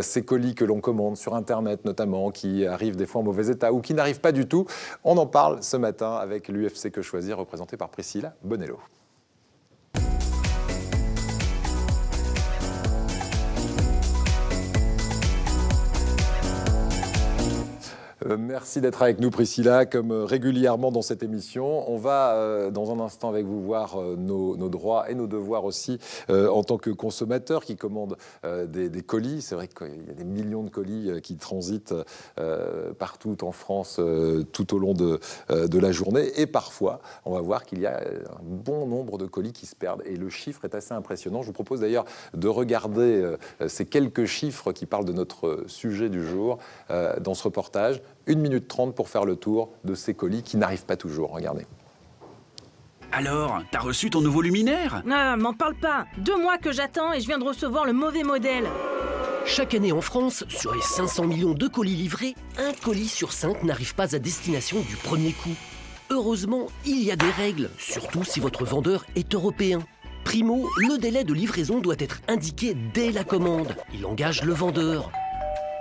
ces colis que l'on commande sur Internet notamment, qui arrivent des fois en mauvais état ou qui n'arrivent pas du tout. On en parle ce matin avec l'UFC Que Choisir, représenté par Priscilla Bonello. Merci d'être avec nous, Priscilla, comme régulièrement dans cette émission. On va, dans un instant avec vous, voir nos droits et nos devoirs aussi en tant que consommateurs qui commandent des colis. C'est vrai qu'il y a des millions de colis qui transitent partout en France tout au long de la journée. Et parfois, on va voir qu'il y a un bon nombre de colis qui se perdent. Et le chiffre est assez impressionnant. Je vous propose d'ailleurs de regarder ces quelques chiffres qui parlent de notre sujet du jour dans ce reportage. 1 minute 30 pour faire le tour de ces colis qui n'arrivent pas toujours. Regardez. Alors, t'as reçu ton nouveau luminaire ? Non, m'en parle pas. 2 mois que j'attends et je viens de recevoir le mauvais modèle. Chaque année en France, sur les 500 millions de colis livrés, 1 colis sur 5 n'arrive pas à destination du premier coup. Heureusement, il y a des règles, surtout si votre vendeur est européen. Primo, le délai de livraison doit être indiqué dès la commande. Il engage le vendeur.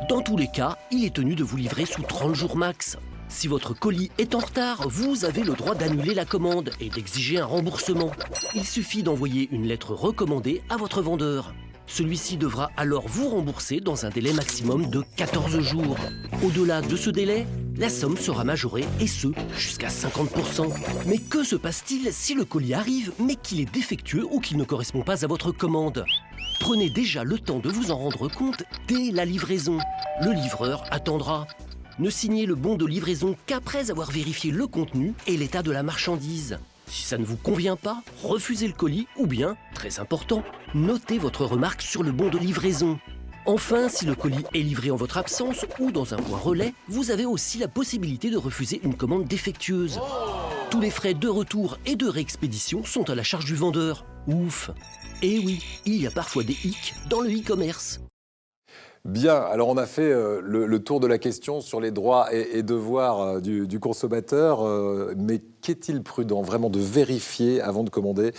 Dans tous les cas, il est tenu de vous livrer sous 30 jours max. Si votre colis est en retard, vous avez le droit d'annuler la commande et d'exiger un remboursement. Il suffit d'envoyer une lettre recommandée à votre vendeur. Celui-ci devra alors vous rembourser dans un délai maximum de 14 jours. Au-delà de ce délai, la somme sera majorée et ce, jusqu'à 50%. Mais que se passe-t-il si le colis arrive mais qu'il est défectueux ou qu'il ne correspond pas à votre commande ? Prenez déjà le temps de vous en rendre compte dès la livraison. Le livreur attendra. Ne signez le bon de livraison qu'après avoir vérifié le contenu et l'état de la marchandise. Si ça ne vous convient pas, refusez le colis ou bien, très important, notez votre remarque sur le bon de livraison. Enfin, si le colis est livré en votre absence ou dans un point relais, vous avez aussi la possibilité de refuser une commande défectueuse. Tous les frais de retour et de réexpédition sont à la charge du vendeur. Ouf! Et oui, il y a parfois des hicks dans le e-commerce. Bien, alors on a fait le tour de la question sur les droits et devoirs du consommateur, mais qu'est-il prudent vraiment de vérifier avant de commander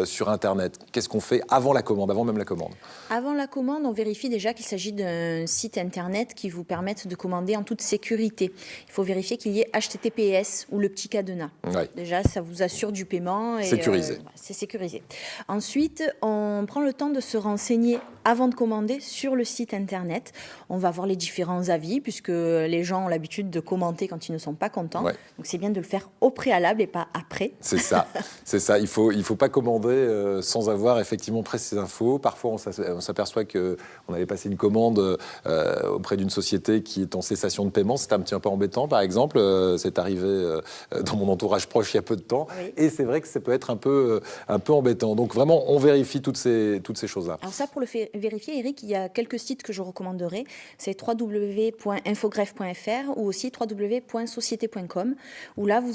sur Internet? Qu'est-ce qu'on fait avant la commande, avant même la commande? Avant la commande, on vérifie déjà qu'il s'agit d'un site Internet qui vous permette de commander en toute sécurité. Il faut vérifier qu'il y ait HTTPS ou le petit cadenas. Ouais. Déjà, ça vous assure du paiement. Et, sécurisé. C'est sécurisé. Ensuite, on prend le temps de se renseigner avant de commander sur le site Internet. On va voir les différents avis puisque les gens ont l'habitude de commenter quand ils ne sont pas contents. Ouais. Donc c'est bien de le faire au préalable et pas après. C'est ça, c'est ça. Il faut pas commander sans avoir effectivement précis infos. Parfois, on s'aperçoit qu'on avait passé une commande auprès d'une société qui est en cessation de paiement. C'est un petit peu embêtant, par exemple. C'est arrivé dans mon entourage proche il y a peu de temps. Oui. Et c'est vrai que ça peut être un peu embêtant. Donc vraiment, on vérifie toutes ces choses-là. Alors ça, pour le vérifier, Eric, il y a quelques sites que je recommanderais. C'est www.infogreffe.fr ou aussi www.société.com où là, vous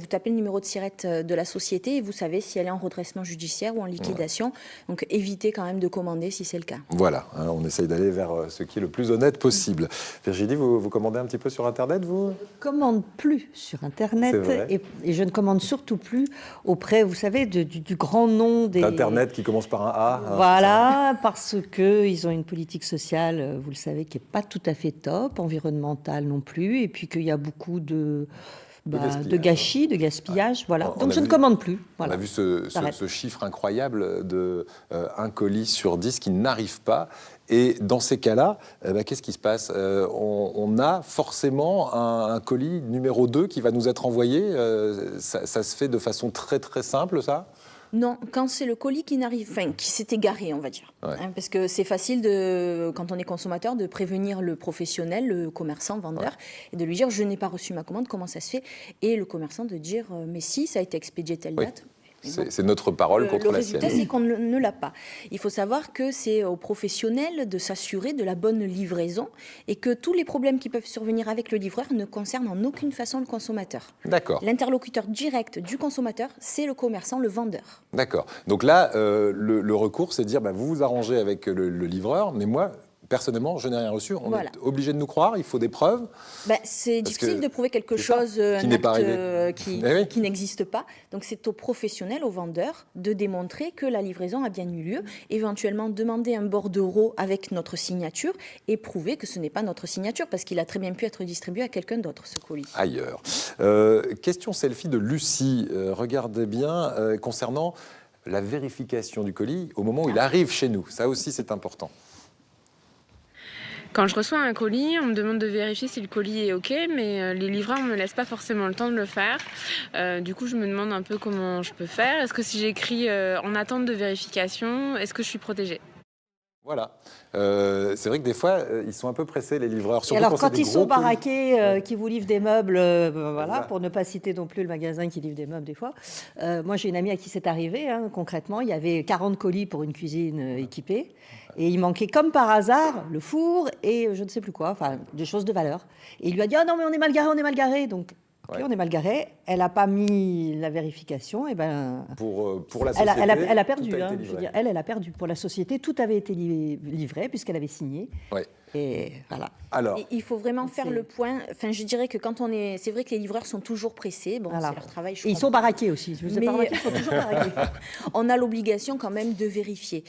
tapez le numéro de SIRET de la société et vous savez si elle est en redressement judiciaire ou en liquidation. Ouais. Donc évitez quand même de commander si c'est le cas. Voilà, hein, on essaye d'aller vers ce qui est le plus honnête possible. Virginie, vous commandez un petit peu sur Internet, vous ? Je ne commande plus sur Internet et je ne commande surtout plus auprès, vous savez, du grand nom des... D'Internet qui commence par un A. Voilà, parce qu'ils ont une politique sociale, vous le savez, qui n'est pas tout à fait top, environnementale non plus, et puis qu'il y a beaucoup de gâchis, de gaspillage, ouais. Voilà. Donc je ne commande plus. Voilà. On a vu ce chiffre incroyable de 1 colis sur 10 qui n'arrive pas. Et dans ces cas-là, qu'est-ce qui se passe ? On a forcément un colis numéro 2 qui va nous être envoyé. Ça se fait de façon très très simple, ça ? Non, quand c'est le colis qui n'arrive, qui s'est égaré, on va dire. Ouais. Parce que c'est facile, quand on est consommateur, de prévenir le professionnel, le commerçant, vendeur, et de lui dire « je n'ai pas reçu ma commande, comment ça se fait ?» Et le commerçant de dire « mais si, ça a été expédié telle date ». C'est notre parole contre la sienne. Le résultat, c'est qu'on ne l'a pas. Il faut savoir que c'est aux professionnels de s'assurer de la bonne livraison et que tous les problèmes qui peuvent survenir avec le livreur ne concernent en aucune façon le consommateur. D'accord. L'interlocuteur direct du consommateur, c'est le commerçant, le vendeur. D'accord. Donc là, le recours, c'est de dire vous vous arrangez avec le livreur, mais moi, personnellement, je n'ai rien reçu. On Voilà. est obligé de nous croire, il faut des preuves. C'est difficile de prouver quelque c'est ça, chose qui n'est pas arrivé. qui n'existe pas. Donc c'est au professionnel, au vendeur, de démontrer que la livraison a bien eu lieu, éventuellement demander un bordereau avec notre signature et prouver que ce n'est pas notre signature, parce qu'il a très bien pu être distribué à quelqu'un d'autre, ce colis. Ailleurs. Question selfie de Lucie. Regardez bien, concernant la vérification du colis au moment où il arrive chez nous. Ça aussi, c'est important. Quand je reçois un colis, on me demande de vérifier si le colis est OK, mais les livreurs ne me laissent pas forcément le temps de le faire. Du coup, je me demande un peu comment je peux faire. Est-ce que si j'écris en attente de vérification, est-ce que je suis protégée ? Voilà. C'est vrai que des fois, ils sont un peu pressés, les livreurs. Et alors, quand ils sont baraqués, baraqués, qui vous livrent des meubles, voilà, pour ne pas citer non plus le magasin qui livre des meubles des fois. Moi, j'ai une amie à qui c'est arrivé, concrètement. Il y avait 40 colis pour une cuisine équipée. Et il manquait, comme par hasard, le four et je ne sais plus quoi, enfin, des choses de valeur. Et il lui a dit « Ah non, mais on est mal garé, on est mal garé !» Donc, ok, on est mal garé. Elle n'a pas mis la vérification. Et ben, pour la société, elle a perdu. tout a été Je veux livré. dire, elle a perdu. Pour la société, tout avait été livré puisqu'elle avait signé. Ouais. Et voilà. Alors, Et il faut vraiment faire le point. Enfin, je dirais que quand on est... C'est vrai que les livreurs sont toujours pressés. Bon, Voilà. c'est leur travail. Et ils sont baraqués aussi. Je vous ai pas remarqué, ils sont toujours baraqués. On a l'obligation quand même de vérifier.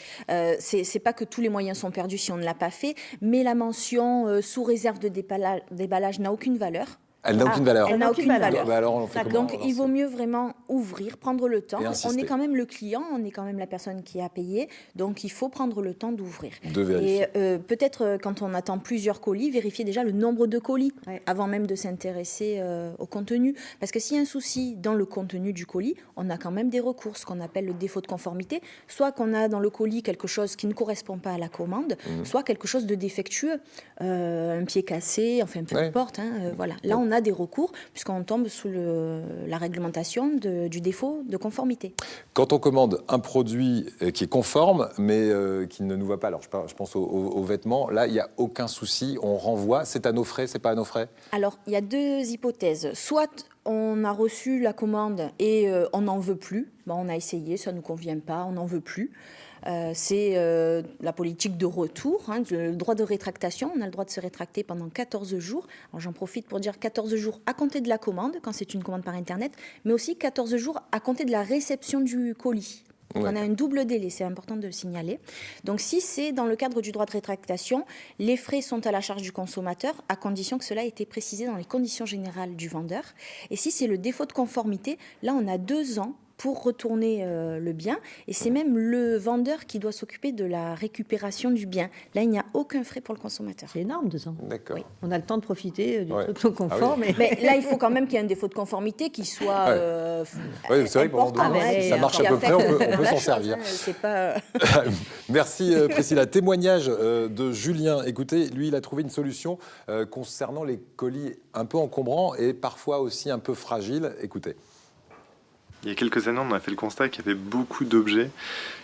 C'est pas que tous les moyens sont perdus si on ne l'a pas fait, mais la mention sous réserve de déballage n'a aucune valeur. elle n'a aucune valeur. Elle n'a aucune valeur. Bah alors, on fait comment, Donc, alors, il vaut mieux vraiment ouvrir, prendre le temps. Et On insister. est quand même le client, on est quand même la personne qui a payé. Donc, il faut prendre le temps d'ouvrir. De vérifier. Et peut-être, quand on attend plusieurs colis, vérifier déjà le nombre de colis Ouais. avant même de s'intéresser au contenu. Parce que s'il y a un souci dans le contenu du colis, on a quand même des recours, ce qu'on appelle le défaut de conformité. Soit qu'on a dans le colis quelque chose qui ne correspond pas à la commande, soit quelque chose de défectueux, un pied cassé, enfin peu Ouais. importe. Voilà. Là, on a des recours, puisqu'on tombe sous la réglementation du défaut de conformité. Quand on commande un produit qui est conforme, mais qui ne nous va pas, alors je pense aux vêtements, là, il n'y a aucun souci, on renvoie, c'est à nos frais, c'est pas à nos frais? Alors, il y a deux hypothèses. Soit on a reçu la commande et on n'en veut plus. Bon, on a essayé, ça ne nous convient pas, on n'en veut plus. C'est la politique de retour, le droit de rétractation. On a le droit de se rétracter pendant 14 jours. Alors, j'en profite pour dire 14 jours à compter de la commande, quand c'est une commande par Internet, mais aussi 14 jours à compter de la réception du colis. Ouais. On a un double délai, c'est important de le signaler. Donc, si c'est dans le cadre du droit de rétractation, les frais sont à la charge du consommateur, à condition que cela ait été précisé dans les conditions générales du vendeur. Et si c'est le défaut de conformité, là, on a 2 ans pour retourner le bien. Et c'est même le vendeur qui doit s'occuper de la récupération du bien. Là, il n'y a aucun frais pour le consommateur. C'est énorme, 2 ans. D'accord. Oui. On a le temps de profiter du Ouais. truc non conforme. Ah oui. Mais là, il faut quand même qu'il y ait un défaut de conformité qui soit Oui, c'est vrai que pendant 2 important, ans, si ça marche à peu près, on peut la s'en chose, servir. C'est pas... Merci Priscilla. Témoignage de Julien. Écoutez, lui, il a trouvé une solution concernant les colis un peu encombrants et parfois aussi un peu fragiles. Écoutez. Il y a quelques années, on a fait le constat qu'il y avait beaucoup d'objets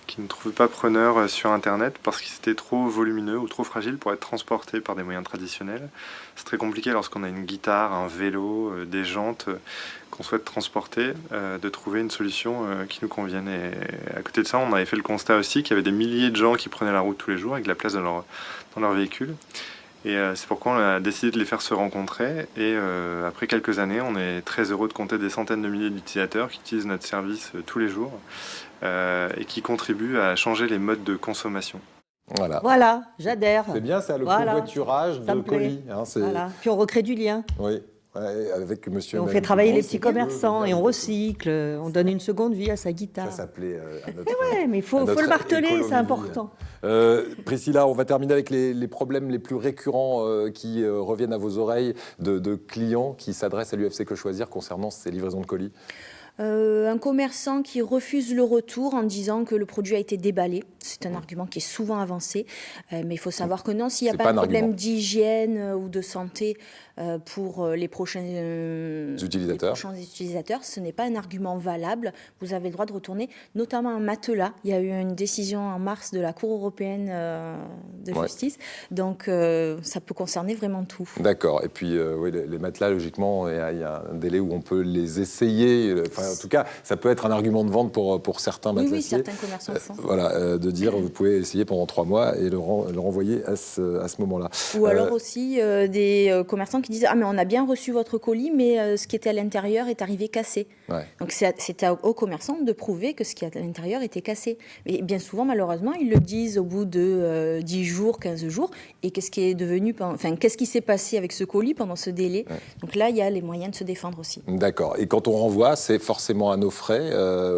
qui ne trouvaient pas preneur sur Internet parce qu'ils étaient trop volumineux ou trop fragiles pour être transportés par des moyens traditionnels. C'est très compliqué lorsqu'on a une guitare, un vélo, des jantes qu'on souhaite transporter, de trouver une solution qui nous convienne. Et à côté de ça, on avait fait le constat aussi qu'il y avait des milliers de gens qui prenaient la route tous les jours avec de la place dans leur véhicule. Et c'est pourquoi on a décidé de les faire se rencontrer. Et après quelques années, on est très heureux de compter des centaines de milliers d'utilisateurs qui utilisent notre service tous les jours et qui contribuent à changer les modes de consommation. Voilà, j'adhère. C'est bien ça, le Voilà. covoiturage Ça de me plaît. colis. Voilà. Puis on recrée du lien. Oui, ouais, avec monsieur. Et on Madame fait travailler les Dupont, petits c'est bien. commerçants et on recycle, on donne une seconde vie à sa guitare. Ça s'appelait à notre... Ouais, mais il faut notre le marteler, économie. c'est important. Priscilla, on va terminer avec les problèmes les plus récurrents qui reviennent à vos oreilles de clients qui s'adressent à l'UFC Que Choisir concernant ces livraisons de colis. Un commerçant qui refuse le retour en disant que le produit a été déballé. C'est un argument qui est souvent avancé, mais il faut savoir que non, s'il n'y a C'est pas pas un un argument. problème d'hygiène ou de santé, pour les prochains utilisateurs, ce n'est pas un argument valable. Vous avez le droit de retourner, notamment un matelas. Il y a eu une décision en mars de la Cour européenne de justice, donc ça peut concerner vraiment tout. D'accord. Et puis oui, les matelas, logiquement, il y a un délai où on peut les essayer. Enfin, en tout cas, ça peut être un argument de vente pour certains matelassiers. Oui, certains commerçants le font. Voilà, de dire vous pouvez essayer pendant 3 mois et le renvoyer à ce moment-là. Ou alors aussi des commerçants qui disent ah mais on a bien reçu votre colis, mais ce qui était à l'intérieur est arrivé cassé. Ouais. Donc c'est aux commerçants de prouver que ce qui est à l'intérieur était cassé. Mais bien souvent, malheureusement, ils le disent au bout de 10 jours, 15 jours. Et qu'est-ce qui s'est passé avec ce colis pendant ce délai? Donc là, il y a les moyens de se défendre aussi. D'accord. Et quand on renvoie, c'est forcément à nos frais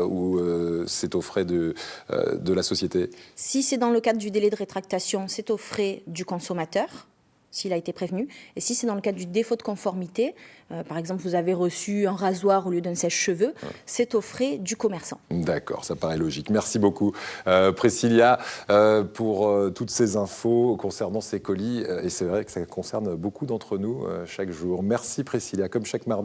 ou c'est aux frais de la société? Si c'est dans le cadre du délai de rétractation, c'est aux frais du consommateur, s'il a été prévenu. Et si c'est dans le cadre du défaut de conformité, par exemple, vous avez reçu un rasoir au lieu d'un sèche-cheveux, c'est aux frais du commerçant. D'accord, ça paraît logique. Merci beaucoup, Priscilla, pour toutes ces infos concernant ces colis. Et c'est vrai que ça concerne beaucoup d'entre nous chaque jour. Merci, Priscilla, comme chaque mardi.